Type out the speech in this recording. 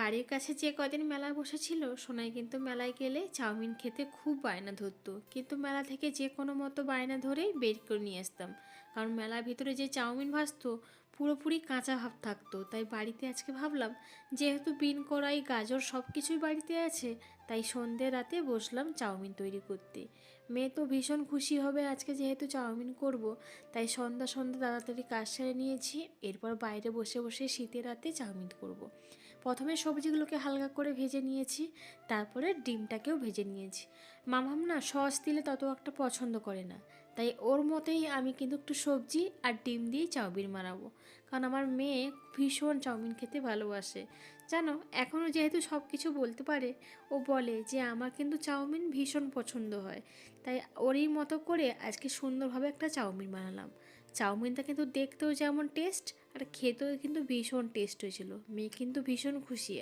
বাড়ির কাছে যে কদিন মেলা বসেছিল সোনাই কিন্তু মেলায় গেলে চাউমিন খেতে খুব বায়না ধরতো, কিন্তু মেলা থেকে যে কোনো মতো বায়না ধরেই বের করে নিয়ে আসতাম। কারণ মেলার ভিতরে যে চাউমিন ভাজতো পুরোপুরি কাঁচা ভাব থাকতো, তাই বাড়িতে আজকে ভাবলাম যেহেতু বিন কড়াই গাজর সব কিছুই বাড়িতে আছে, তাই সন্ধে রাতে বসলাম চাউমিন তৈরি করতে। মেয়ে তো ভীষণ খুশি হবে আজকে যেহেতু চাউমিন করব, তাই সন্ধ্যা সন্ধ্যা তাড়াতাড়ি কাজ সেরে নিয়েছি। এরপর বাইরে বসে বসে শীতের রাতে চাউমিন করব। প্রথমে সবজিগুলোকে হালকা করে ভেজে নিয়েছি, তারপরে ডিমটাকেও ভেজে নিয়েছি। মামাম না সস দিলে তত একটা পছন্দ করে না, তাই ওর মতেই আমি কিন্তু একটু সবজি আর ডিম দিয়েই চাউমিন বানাবো। কারণ আমার মেয়ে ভীষণ চাউমিন খেতে ভালোবাসে। জানো, এখনও যেহেতু সব কিছু বলতে পারে, ও বলে যে আমার কিন্তু চাউমিন ভীষণ পছন্দ হয়। তাই ওরই মতো করে আজকে সুন্দরভাবে একটা চাউমিন বানালাম। চাউমিনটা কিন্তু দেখতেও যেমন টেস্ট আর খেতেও কিন্তু ভীষণ টেস্ট হয়েছিল। মেয়ে কিন্তু ভীষণ খুশি।